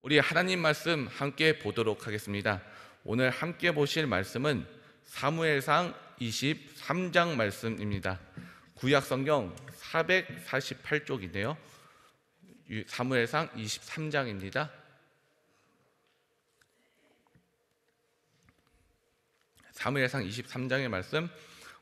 우리 하나님 말씀 함께 보도록 하겠습니다. 오늘 함께 보실 말씀은 사무엘상 23장 말씀입니다. 구약성경 448쪽인데요. 사무엘상 23장입니다. 사무엘상 23장의 말씀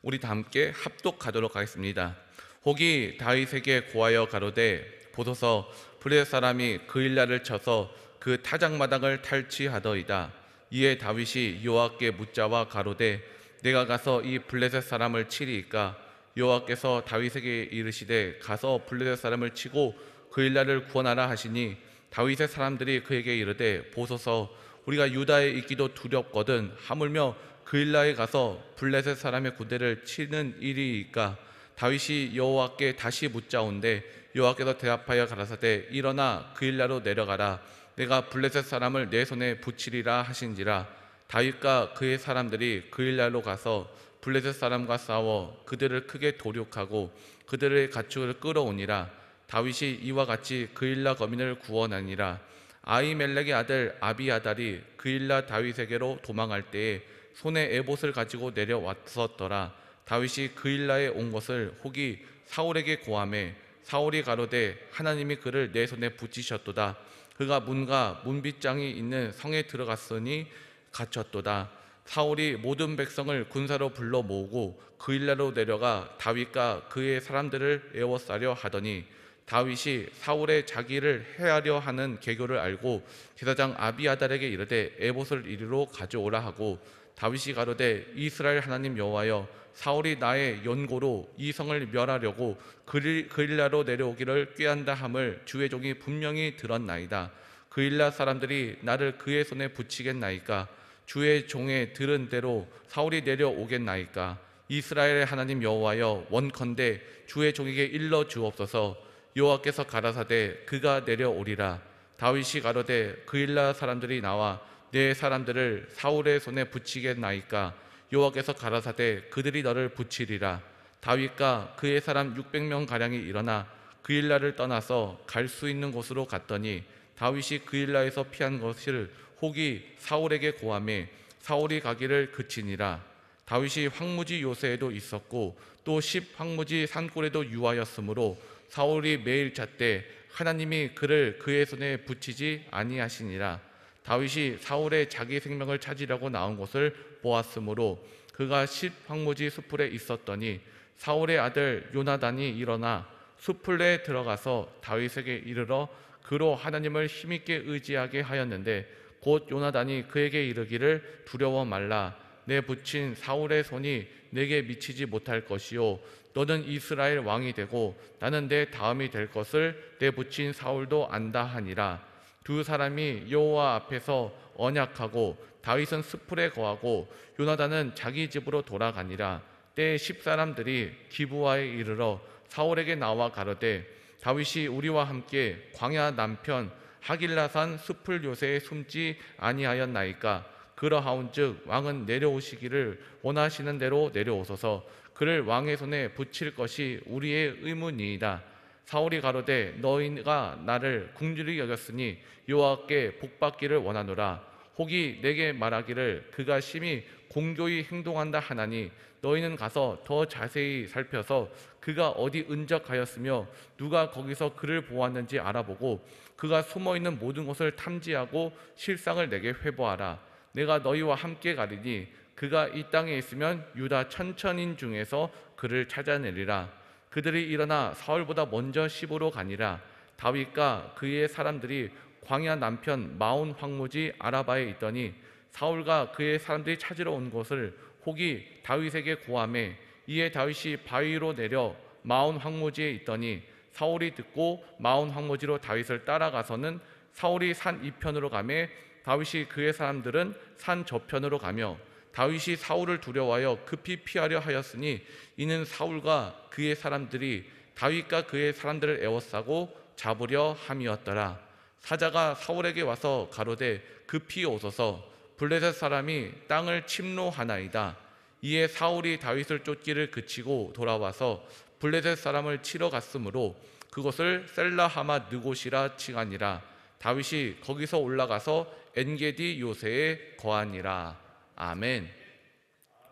우리 다 함께 합독하도록 하겠습니다. 혹이 다윗에게 고하여 가로되 보소서 블레셋 사람이 그 일날을 쳐서 그 타작마당을 탈취하더이다. 이에 다윗이 여호와께 묻자와 가로되 내가 가서 이 블레셋 사람을 치리이까? 여호와께서 다윗에게 이르시되 가서 블레셋 사람을 치고 그 일날을 구원하라 하시니 다윗의 사람들이 그에게 이르되 보소서 우리가 유다에 있기도 두렵거든 하물며 그 일날에 가서 블레셋 사람의 군대를 치는 일이이까? 다윗이 여호와께 다시 묻자온데 여호와께서 대답하여 가라사대 일어나 그 일날로 내려가라. 내가 블레셋 사람을 내 손에 붙이리라 하신지라. 다윗과 그의 사람들이 그 일날로 가서 블레셋 사람과 싸워 그들을 크게 도륙하고 그들의 가축을 끌어오니라. 다윗이 이와 같이 그 일날 거민을 구원하니라. 아히멜렉의 아들 아비아달이 그 일날 다윗에게로 도망할 때에 손에 에봇을 가지고 내려왔었더라. 다윗이 그 일날에 온 것을 혹이 사울에게 고하매 사울이 가로되 하나님이 그를 내 손에 붙이셨도다. 그가 문과 문빗장이 있는 성에 들어갔으니 갇혔도다. 사울이 모든 백성을 군사로 불러 모으고 그 일날로 내려가 다윗과 그의 사람들을 에워싸려 하더니 다윗이 사울의 자기를 해하려 하는 계교를 알고 제사장 아비아달에게 이르되 에봇을 이리로 가져오라 하고 다윗이 가로되 이스라엘 하나님 여호와여 사울이 나의 연고로 이 성을 멸하려고 그 일날로 내려오기를 꾀한다 함을 주의 종이 분명히 들었나이다. 그 일날 사람들이 나를 그의 손에 붙이겠나이까? 주의 종의 들은 대로 사울이 내려오겠나이까? 이스라엘의 하나님 여호와여 원컨대 주의 종에게 일러 주옵소서. 여호와께서 가라사대 그가 내려오리라. 다윗이 가로되 그 일날 사람들이 나와 내 사람들을 사울의 손에 붙이겠나이까? 여호와께서 가라사대 그들이 너를 붙이리라. 다윗과 그의 사람 600명 가량이 일어나 그 일날을 떠나서 갈 수 있는 곳으로 갔더니 다윗이 그 일날에서 피한 것을 혹이 사울에게 고하매 사울이 가기를 그치니라. 다윗이 황무지 요새에도 있었고 또 십황무지 산골에도 유하였으므로 사울이 매일 잣대 하나님이 그를 그의 손에 붙이지 아니하시니라. 다윗이 사울의 자기 생명을 찾으려고 나온 것을 보았으므로 그가 십황무지 숲풀에 있었더니 사울의 아들 요나단이 일어나 숲풀에 들어가서 다윗에게 이르러 그로 하나님을 힘있게 의지하게 하였는데 곧 요나단이 그에게 이르기를 두려워 말라. 내 붙인 사울의 손이 내게 미치지 못할 것이요 너는 이스라엘 왕이 되고 나는 내 다음이 될 것을 내 붙인 사울도 안다 하니라. 두 사람이 여호와 앞에서 언약하고 다윗은 숲풀에 거하고 요나단은 자기 집으로 돌아가니라. 때에 십사람들이 기브아에 이르러 사울에게 나와 가로되 다윗이 우리와 함께 광야 남편 하길라산 숲풀 요새에 숨지 아니하였나이까? 그러하온즉 왕은 내려오시기를 원하시는 대로 내려오소서. 그를 왕의 손에 붙일 것이 우리의 의문이이다. 사울이 가로되 너희가 나를 긍휼히 여겼으니 여호와께 복받기를 원하노라. 혹이 내게 말하기를 그가 심히 공교히 행동한다 하나니 너희는 가서 더 자세히 살펴서 그가 어디 은적하였으며 누가 거기서 그를 보았는지 알아보고 그가 숨어있는 모든 곳을 탐지하고 실상을 내게 회보하라. 내가 너희와 함께 가리니 그가 이 땅에 있으면 유다 천천인 중에서 그를 찾아내리라. 그들이 일어나 사울보다 먼저 시보로 가니라. 다윗과 그의 사람들이 광야 남편 마온 황무지 아라바에 있더니 사울과 그의 사람들이 찾으러 온 것을 혹이 다윗에게 고하매 이에 다윗이 바위로 내려 마온 황무지에 있더니 사울이 듣고 마온 황무지로 다윗을 따라가서는 사울이 산 이편으로 가매 다윗이 그의 사람들은 산 저편으로 가며 다윗이 사울을 두려워하여 급히 피하려 하였으니 이는 사울과 그의 사람들이 다윗과 그의 사람들을 에워싸고 잡으려 함이었더라. 사자가 사울에게 와서 가로되 급히 오소서. 블레셋 사람이 땅을 침노하나이다. 이에 사울이 다윗을 쫓기를 그치고 돌아와서 블레셋 사람을 치러 갔으므로 그것을 셀라하마 느곳이라 칭하니라. 다윗이 거기서 올라가서 엔게디 요새에 거하니라. 아멘.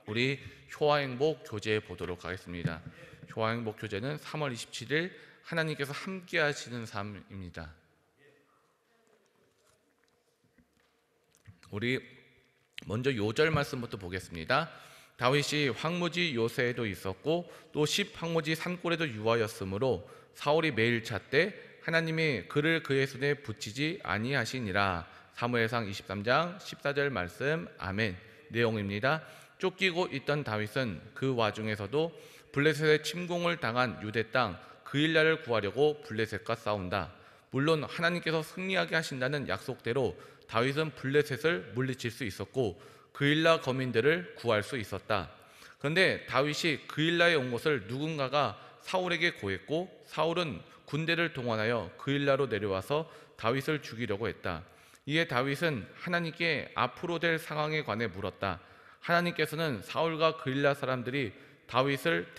우리 효화행복 교제 보도록 하겠습니다. 효화행복 교제는 3월 27일 하나님께서 함께 하시는 삶입니다. 우리 먼저 요절 말씀부터 보겠습니다. 다윗이 황무지 요새에도 있었고 또 십 황무지 산골에도 유하였으므로 사울이 매일 찾되 하나님이 그를 그의 손에 붙이지 아니하시니라. 사무엘상 23장 14절 말씀. 아멘. 내용입니다. 쫓기고 있던 다윗은 그 와중에서도 블레셋의 침공을 당한 유대 땅 그일라를 구하려고 블레셋과 싸운다. 물론 하나님께서 승리하게 하신다는 약속대로 다윗은 블레셋을 물리칠 수 있었고 그일라 거민들을 구할 수 있었다. 그런데 다윗이 그일라에 온 것을 누군가가 사울에게 고했고 사울은 군대를 동원하여 그일라로 내려와서 다윗을 죽이려고 했다. 이에 다윗은 하나님께 앞으로 될 상황에 관해 물었다. 하나님께서는 사울과 그일라 사람들이 다윗을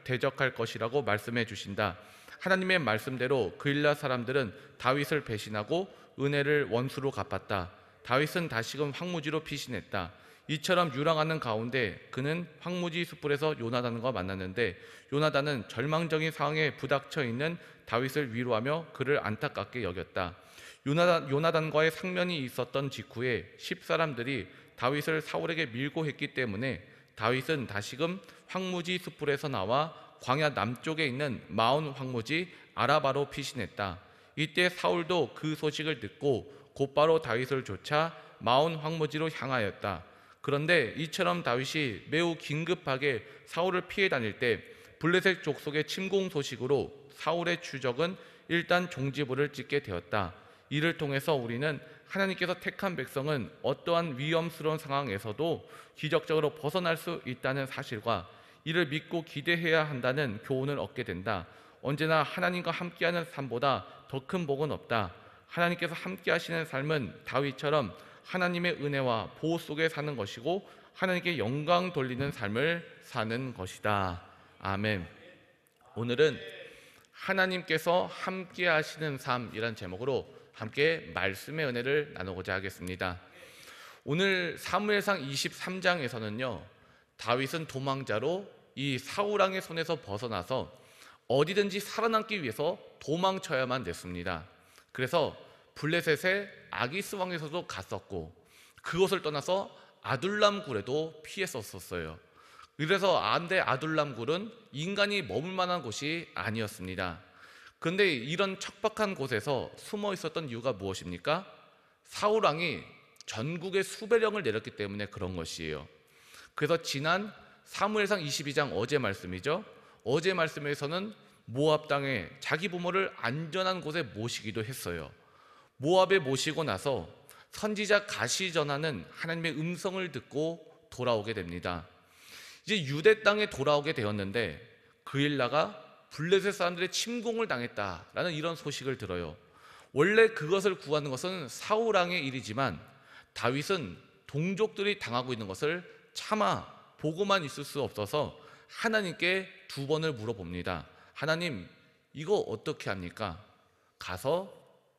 대적할 것이라고 말씀해 주신다. 하나님의 말씀대로 그일라 사람들은 다윗을 배신하고 은혜를 원수로 갚았다. 다윗은 다시금 황무지로 피신했다. 이처럼 유랑하는 가운데 그는 황무지 숯불에서 요나단과 만났는데 요나단은 절망적인 상황에 부닥쳐 있는 다윗을 위로하며 그를 안타깝게 여겼다. 요나단과의 상면이 있었던 직후에 10사람들이 다윗을 사울에게 밀고 했기 때문에 다윗은 다시금 황무지 숯불에서 나와 광야 남쪽에 있는 마온 황무지 아라바로 피신했다. 이때 사울도 그 소식을 듣고 곧바로 다윗을 쫓아 마온 황무지로 향하였다. 그런데 이처럼 다윗이 매우 긴급하게 사울을 피해 다닐 때 블레셋 족속의 침공 소식으로 사울의 추적은 일단 종지부를 찍게 되었다. 이를 통해서 우리는 하나님께서 택한 백성은 어떠한 위험스러운 상황에서도 기적적으로 벗어날 수 있다는 사실과 이를 믿고 기대해야 한다는 교훈을 얻게 된다. 언제나 하나님과 함께하는 삶보다 더 큰 복은 없다. 하나님께서 함께 하시는 삶은 다윗처럼 하나님의 은혜와 보호 속에 사는 것이고 하나님께 영광 돌리는 삶을 사는 것이다. 아멘. 오늘은 하나님께서 함께 하시는 삶이란 제목으로 함께 말씀의 은혜를 나누고자 하겠습니다. 오늘 사무엘상 23장에서는요 다윗은 도망자로 이 사울왕의 손에서 벗어나서 어디든지 살아남기 위해서 도망쳐야만 됐습니다. 그래서 블레셋의 아기스 왕에서도 갔었고 그곳을 떠나서 아둘람 굴에도 피했었어요. 그래서 아둘람 굴은 인간이 머물 만한 곳이 아니었습니다. 그런데 이런 척박한 곳에서 숨어 있었던 이유가 무엇입니까? 사울 왕이 전국에 수배령을 내렸기 때문에 그런 것이에요. 그래서 지난 사무엘상 22장 어제 말씀이죠. 어제 말씀에서는 모압 땅에 자기 부모를 안전한 곳에 모시기도 했어요. 모압에 모시고 나서 선지자 가시 전하는 하나님의 음성을 듣고 돌아오게 됩니다. 이제 유대 땅에 돌아오게 되었는데 그일라가 블레셋 사람들의 침공을 당했다라는 이런 소식을 들어요. 원래 그것을 구하는 것은 사울 왕의 일이지만 다윗은 동족들이 당하고 있는 것을 차마 보고만 있을 수 없어서 하나님께 두 번을 물어봅니다. 하나님, 이거 어떻게 합니까? 가서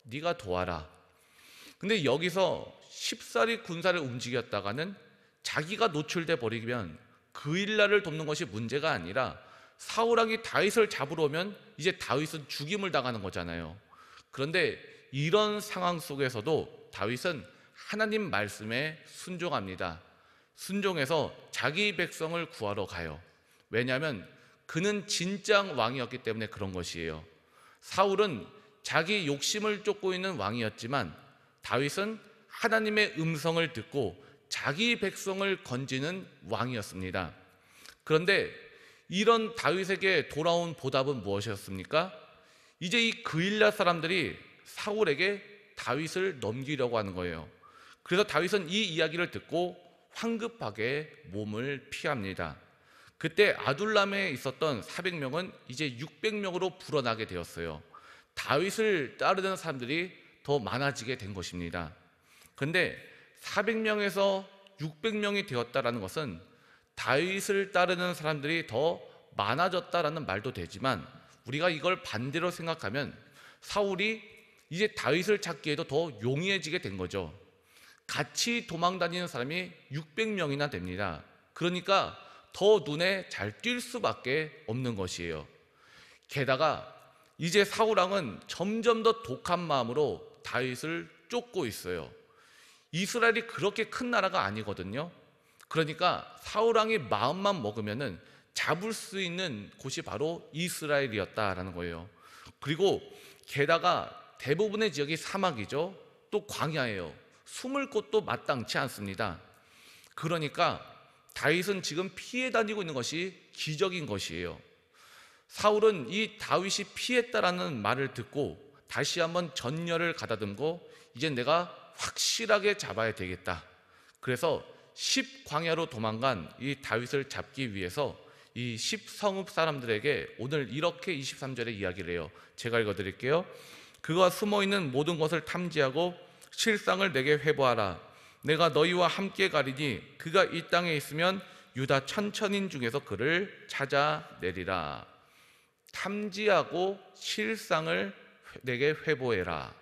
네가 도와라. 근데 여기서 쉽사리 군사를 움직였다가는 자기가 노출돼 버리면 그일라를 돕는 것이 문제가 아니라 사울왕이 다윗을 잡으러 오면 이제 다윗은 죽임을 당하는 거잖아요. 그런데 이런 상황 속에서도 다윗은 하나님 말씀에 순종합니다. 순종해서 자기 백성을 구하러 가요. 왜냐하면 그는 진짜 왕이었기 때문에 그런 것이에요. 사울은 자기 욕심을 쫓고 있는 왕이었지만 다윗은 하나님의 음성을 듣고 자기 백성을 건지는 왕이었습니다. 그런데 이런 다윗에게 돌아온 보답은 무엇이었습니까? 이제 이 그일라 사람들이 사울에게 다윗을 넘기려고 하는 거예요. 그래서 다윗은 이 이야기를 듣고 황급하게 몸을 피합니다. 그때 아둘람에 있었던 400명은 이제 600명으로 불어나게 되었어요. 다윗을 따르는 사람들이 더 많아지게 된 것입니다. 그런데 400명에서 600명이 되었다는 것은 다윗을 따르는 사람들이 더 많아졌다라는 말도 되지만 우리가 이걸 반대로 생각하면 사울이 이제 다윗을 찾기에도 더 용이해지게 된 거죠. 같이 도망다니는 사람이 600명이나 됩니다. 그러니까 더 눈에 잘 띌 수밖에 없는 것이에요. 게다가 이제 사울왕은 점점 더 독한 마음으로 다윗을 쫓고 있어요. 이스라엘이 그렇게 큰 나라가 아니거든요. 그러니까 사울왕이 마음만 먹으면은 잡을 수 있는 곳이 바로 이스라엘이었다라는 거예요. 그리고 게다가 대부분의 지역이 사막이죠. 또 광야예요. 숨을 곳도 마땅치 않습니다. 그러니까 다윗은 지금 피해 다니고 있는 것이 기적인 것이에요. 사울은 이 다윗이 피했다라는 말을 듣고 다시 한번 전열을 가다듬고 이제 내가 확실하게 잡아야 되겠다. 그래서 10광야로 도망간 이 다윗을 잡기 위해서 이 10성읍 사람들에게 오늘 이렇게 23절에 이야기를 해요. 제가 읽어드릴게요. 그가 숨어있는 모든 것을 탐지하고 실상을 내게 회보하라. 내가 너희와 함께 가리니 그가 이 땅에 있으면 유다 천천인 중에서 그를 찾아내리라. 탐지하고 실상을 내게 회보해라.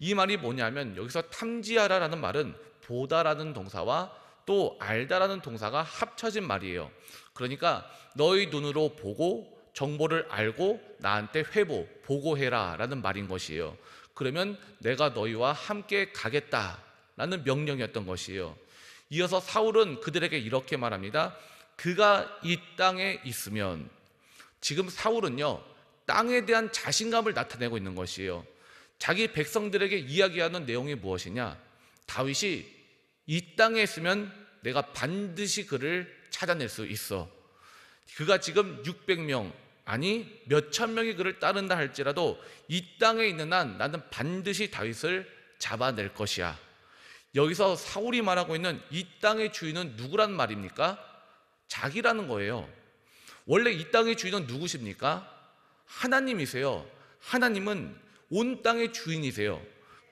이 말이 뭐냐면 여기서 탐지하라라는 말은 보다라는 동사와 또 알다라는 동사가 합쳐진 말이에요. 그러니까 너희 눈으로 보고 정보를 알고 나한테 회보, 보고해라 라는 말인 것이에요. 그러면 내가 너희와 함께 가겠다라는 명령이었던 것이에요. 이어서 사울은 그들에게 이렇게 말합니다. 그가 이 땅에 있으면, 지금 사울은요 땅에 대한 자신감을 나타내고 있는 것이에요. 자기 백성들에게 이야기하는 내용이 무엇이냐? 다윗이 이 땅에 있으면 내가 반드시 그를 찾아낼 수 있어. 그가 지금 600명 아니 몇천 명이 그를 따른다 할지라도 이 땅에 있는 한 나는 반드시 다윗을 잡아낼 것이야. 여기서 사울이 말하고 있는 이 땅의 주인은 누구란 말입니까? 자기라는 거예요. 원래 이 땅의 주인은 누구십니까? 하나님이세요. 하나님은 온 땅의 주인이세요.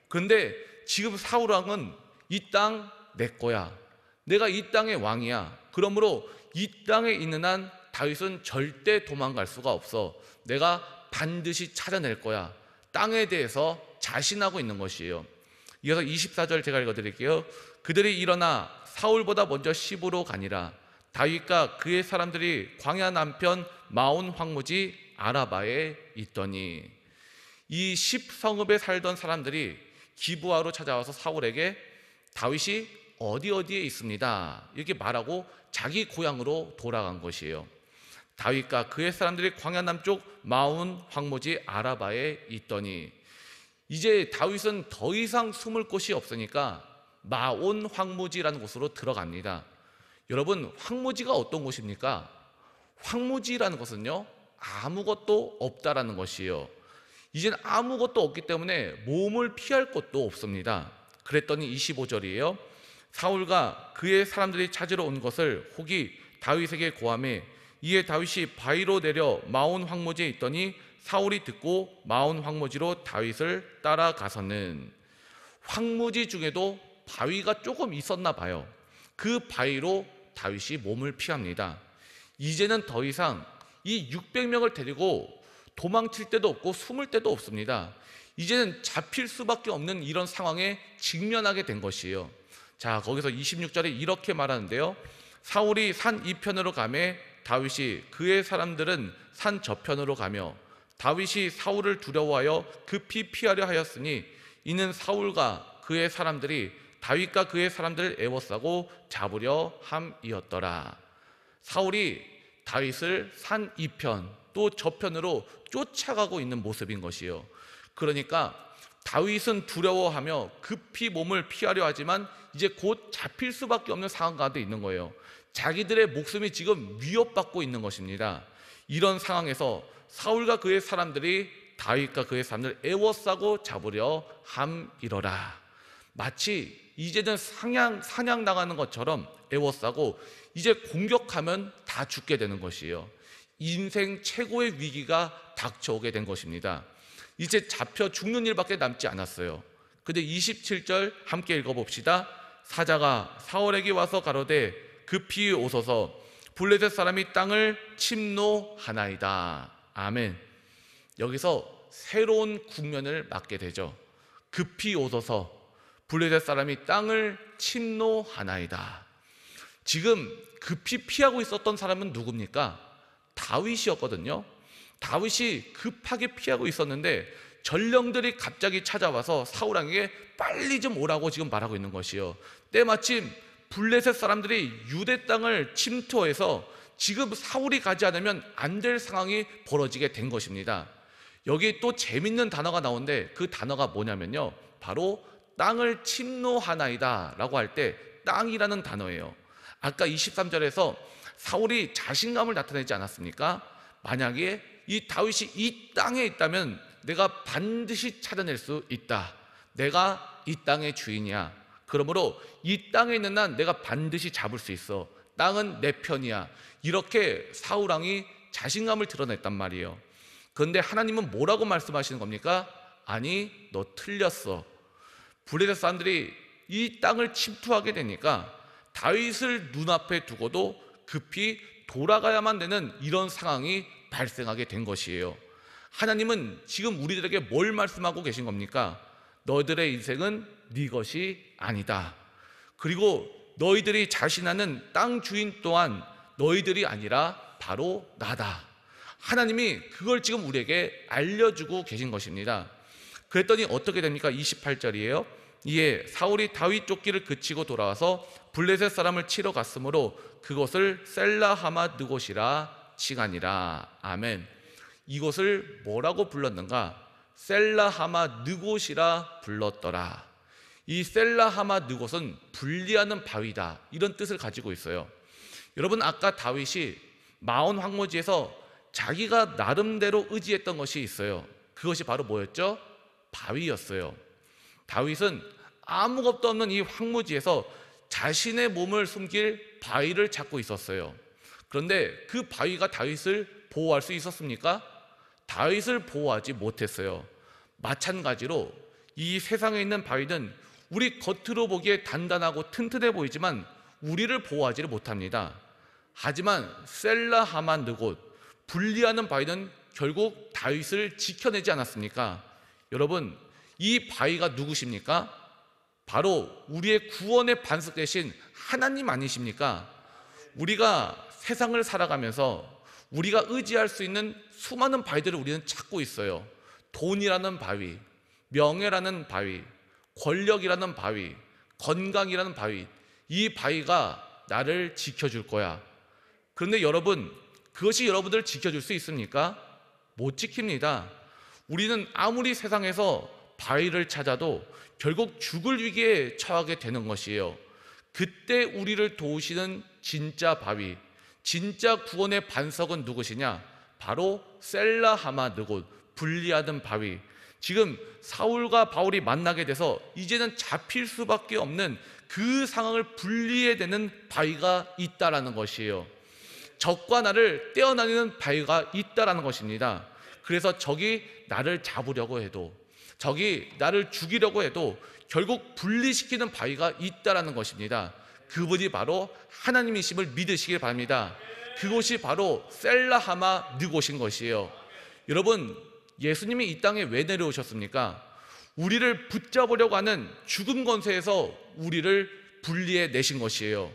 그런데 지금 사울왕은 이 땅 내 거야. 내가 이 땅의 왕이야. 그러므로 이 땅에 있는 한 다윗은 절대 도망갈 수가 없어. 내가 반드시 찾아낼 거야. 땅에 대해서 자신하고 있는 것이에요. 이어서 24절 제가 읽어드릴게요. 그들이 일어나 사울보다 먼저 시브로 가니라. 다윗과 그의 사람들이 광야 남편 마온 황무지 아라바에 있더니, 이 10성읍에 살던 사람들이 기브아로 찾아와서 사울에게 다윗이 어디에 있습니다 이렇게 말하고 자기 고향으로 돌아간 것이에요. 다윗과 그의 사람들이 광야 남쪽 마온 황무지 아라바에 있더니, 이제 다윗은 더 이상 숨을 곳이 없으니까 마온 황무지라는 곳으로 들어갑니다. 여러분, 황무지가 어떤 곳입니까? 황무지라는 것은요 아무것도 없다라는 것이에요. 이젠 아무것도 없기 때문에 몸을 피할 곳도 없습니다. 그랬더니 25절이에요. 사울과 그의 사람들이 찾으러 온 것을 혹이 다윗에게 고하매, 이에 다윗이 바위로 내려 마온 황무지에 있더니 사울이 듣고 마온 황무지로 다윗을 따라가서는, 황무지 중에도 바위가 조금 있었나 봐요. 그 바위로 다윗이 몸을 피합니다. 이제는 더 이상 이 600명을 데리고 도망칠 데도 없고 숨을 데도 없습니다. 이제는 잡힐 수밖에 없는 이런 상황에 직면하게 된 것이에요. 자, 거기서 26절에 이렇게 말하는데요. 사울이 산 이편으로 가매 다윗이 그의 사람들은 산 저편으로 가며, 다윗이 사울을 두려워하여 급히 피하려 하였으니 이는 사울과 그의 사람들이 다윗과 그의 사람들을 애워싸고 잡으려 함이었더라. 사울이 다윗을 산 이편 또 저편으로 쫓아가고 있는 모습인 것이요. 그러니까 다윗은 두려워하며 급히 몸을 피하려 하지만 이제 곧 잡힐 수밖에 없는 상황 가운데 있는 거예요. 자기들의 목숨이 지금 위협받고 있는 것입니다. 이런 상황에서 사울과 그의 사람들이 다윗과 그의 사람들을 애워싸고 잡으려 함이러라. 마치 이제는 사냥 나가는 것처럼 애워싸고 이제 공격하면 다 죽게 되는 것이에요. 인생 최고의 위기가 닥쳐오게 된 것입니다. 이제 잡혀 죽는 일밖에 남지 않았어요. 근데 27절 함께 읽어봅시다. 사자가 사울에게 와서 가로되 급히 오소서, 블레셋 사람이 땅을 침노하나이다. 아멘. 여기서 새로운 국면을 맞게 되죠. 급히 오소서 블레셋 사람이 땅을 침노하나이다. 지금 급히 피하고 있었던 사람은 누굽니까? 다윗이었거든요. 다윗이 급하게 피하고 있었는데 전령들이 갑자기 찾아와서 사울 왕에게 빨리 좀 오라고 지금 말하고 있는 것이요. 때마침 블레셋 사람들이 유대 땅을 침투해서 지금 사울이 가지 않으면 안 될 상황이 벌어지게 된 것입니다. 여기 또 재밌는 단어가 나오는데 그 단어가 뭐냐면요, 바로 땅을 침노하나이다 라고 할 때 땅이라는 단어예요. 아까 23절에서 사울이 자신감을 나타내지 않았습니까? 만약에 이 다윗이 이 땅에 있다면 내가 반드시 찾아낼 수 있다. 내가 이 땅의 주인이야. 그러므로 이 땅에 있는 난 내가 반드시 잡을 수 있어. 땅은 내 편이야. 이렇게 사울 왕이 자신감을 드러냈단 말이에요. 그런데 하나님은 뭐라고 말씀하시는 겁니까? 아니, 너 틀렸어. 블레셋 사람들이 이 땅을 침투하게 되니까 다윗을 눈앞에 두고도 급히 돌아가야만 되는 이런 상황이 발생하게 된 것이에요. 하나님은 지금 우리들에게 뭘 말씀하고 계신 겁니까? 너희들의 인생은 네 것이 아니다. 그리고 너희들이 자신하는 땅 주인 또한 너희들이 아니라 바로 나다. 하나님이 그걸 지금 우리에게 알려주고 계신 것입니다. 그랬더니 어떻게 됩니까? 28절이에요. 이에 사울이 다윗 쫓기를 그치고 돌아와서 블레셋 사람을 치러 갔으므로 그곳을 셀라하마 느곳이라 칭하니라. 아멘. 이곳을 뭐라고 불렀는가? 셀라하마 느곳이라 불렀더라. 이 셀라하마 느곳은 분리하는 바위다, 이런 뜻을 가지고 있어요. 여러분, 아까 다윗이 마온 황무지에서 자기가 나름대로 의지했던 것이 있어요. 그것이 바로 뭐였죠? 바위였어요. 다윗은 아무것도 없는 이 황무지에서 자신의 몸을 숨길 바위를 찾고 있었어요. 그런데 그 바위가 다윗을 보호할 수 있었습니까? 다윗을 보호하지 못했어요. 마찬가지로 이 세상에 있는 바위는 우리 겉으로 보기에 단단하고 튼튼해 보이지만 우리를 보호하지를 못합니다. 하지만 셀라하마 느곳, 분리하는 바위는 결국 다윗을 지켜내지 않았습니까? 여러분, 이 바위가 누구십니까? 바로 우리의 구원의 반석 되신 하나님 아니십니까? 우리가 세상을 살아가면서 우리가 의지할 수 있는 수많은 바위들을 우리는 찾고 있어요. 돈이라는 바위, 명예라는 바위, 권력이라는 바위, 건강이라는 바위, 이 바위가 나를 지켜줄 거야. 그런데 여러분, 그것이 여러분들을 지켜줄 수 있습니까? 못 지킵니다. 우리는 아무리 세상에서 바위를 찾아도 결국 죽을 위기에 처하게 되는 것이에요. 그때 우리를 도우시는 진짜 바위, 진짜 구원의 반석은 누구시냐? 바로 셀라하마 느곳, 분리하던 바위. 지금 사울과 바울이 만나게 돼서 이제는 잡힐 수밖에 없는 그 상황을 분리해야 되는 바위가 있다라는 것이에요. 적과 나를 떼어나르는 바위가 있다라는 것입니다. 그래서 적이 나를 잡으려고 해도, 적이 나를 죽이려고 해도 결국 분리시키는 바위가 있다라는 것입니다. 그분이 바로 하나님이심을 믿으시길 바랍니다. 그곳이 바로 셀라하마 느곳인 것이에요. 여러분, 예수님이 이 땅에 왜 내려오셨습니까? 우리를 붙잡으려고 하는 죽음 권세에서 우리를 분리해 내신 것이에요.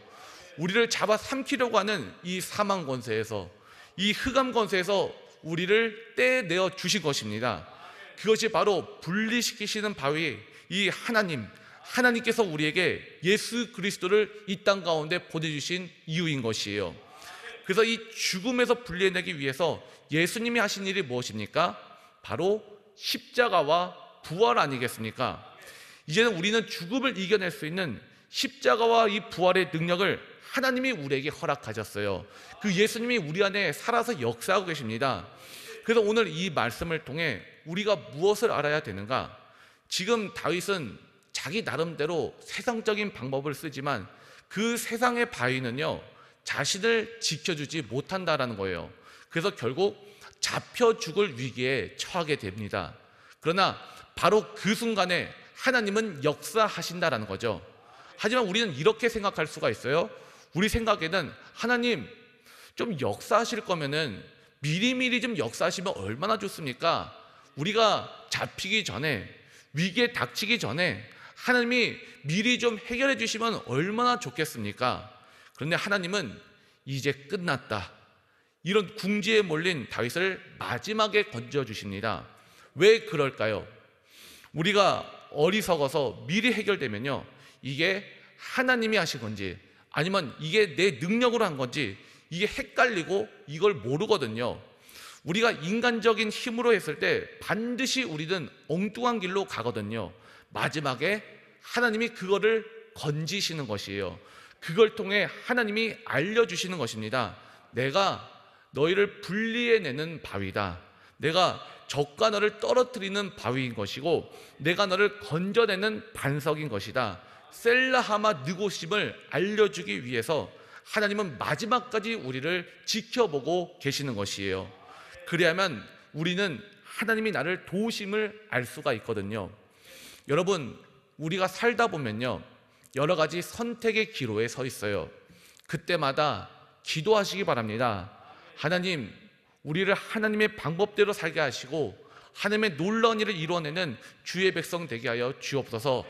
우리를 잡아 삼키려고 하는 이 사망 권세에서, 이 흑암 권세에서 우리를 떼내어 주신 것입니다. 그것이 바로 분리시키시는 바위, 이 하나님께서 우리에게 예수 그리스도를 이 땅 가운데 보내주신 이유인 것이에요. 그래서 이 죽음에서 분리해내기 위해서 예수님이 하신 일이 무엇입니까? 바로 십자가와 부활 아니겠습니까? 이제는 우리는 죽음을 이겨낼 수 있는 십자가와 이 부활의 능력을 하나님이 우리에게 허락하셨어요. 그 예수님이 우리 안에 살아서 역사하고 계십니다. 그래서 오늘 이 말씀을 통해 우리가 무엇을 알아야 되는가? 지금 다윗은 자기 나름대로 세상적인 방법을 쓰지만 그 세상의 바위는요, 자신을 지켜주지 못한다라는 거예요. 그래서 결국 잡혀 죽을 위기에 처하게 됩니다. 그러나 바로 그 순간에 하나님은 역사하신다라는 거죠. 하지만 우리는 이렇게 생각할 수가 있어요. 우리 생각에는 하나님 좀 역사하실 거면은 미리미리 좀 역사하시면 얼마나 좋습니까? 우리가 잡히기 전에 위기에 닥치기 전에 하나님이 미리 좀 해결해 주시면 얼마나 좋겠습니까? 그런데 하나님은 이제 끝났다, 이런 궁지에 몰린 다윗을 마지막에 건져주십니다. 왜 그럴까요? 우리가 어리석어서 미리 해결되면요, 이게 하나님이 하신 건지 아니면 이게 내 능력으로 한 건지 이게 헷갈리고 이걸 모르거든요. 우리가 인간적인 힘으로 했을 때 반드시 우리는 엉뚱한 길로 가거든요. 마지막에 하나님이 그거를 건지시는 것이에요. 그걸 통해 하나님이 알려주시는 것입니다. 내가 너희를 분리해내는 바위다. 내가 적과 너를 떨어뜨리는 바위인 것이고 내가 너를 건져내는 반석인 것이다. 셀라하마 느고심을 알려주기 위해서 하나님은 마지막까지 우리를 지켜보고 계시는 것이에요. 그래야만 우리는 하나님이 나를 도우심을 알 수가 있거든요. 여러분, 우리가 살다 보면요, 여러 가지 선택의 기로에 서 있어요. 그때마다 기도하시기 바랍니다. 하나님, 우리를 하나님의 방법대로 살게 하시고 하나님의 놀라운 일을 이루어내는 주의 백성 되게 하여 주옵소서.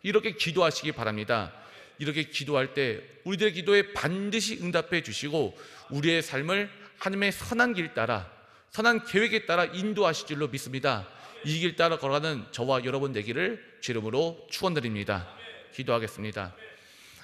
이렇게 기도하시기 바랍니다. 이렇게 기도할 때 우리들의 기도에 반드시 응답해 주시고 우리의 삶을 하나님의 선한 길 따라, 선한 계획에 따라 인도하실 줄로 믿습니다. 이 길 따라 걸어가는 저와 여러분 되기를 주 이름으로 축원드립니다. 기도하겠습니다.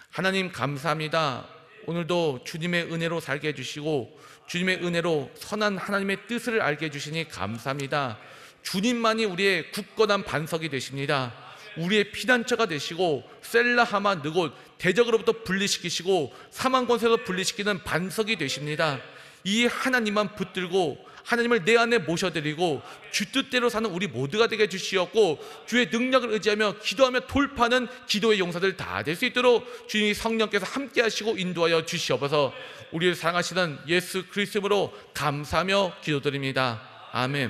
하나님 감사합니다. 오늘도 주님의 은혜로 살게 해주시고 주님의 은혜로 선한 하나님의 뜻을 알게 해주시니 감사합니다. 주님만이 우리의 굳건한 반석이 되십니다. 우리의 피난처가 되시고 셀라하마 느곳 대적으로부터 분리시키시고 사망 권세에서 분리시키는 반석이 되십니다. 이 하나님만 붙들고 하나님을 내 안에 모셔드리고 주 뜻대로 사는 우리 모두가 되게 해주시었고 주의 능력을 의지하며 기도하며 돌파하는 기도의 용사들 다 될 수 있도록 주님이 성령께서 함께 하시고 인도하여 주시옵소서. 우리를 사랑하시는 예수 그리스도로 감사하며 기도드립니다. 아멘.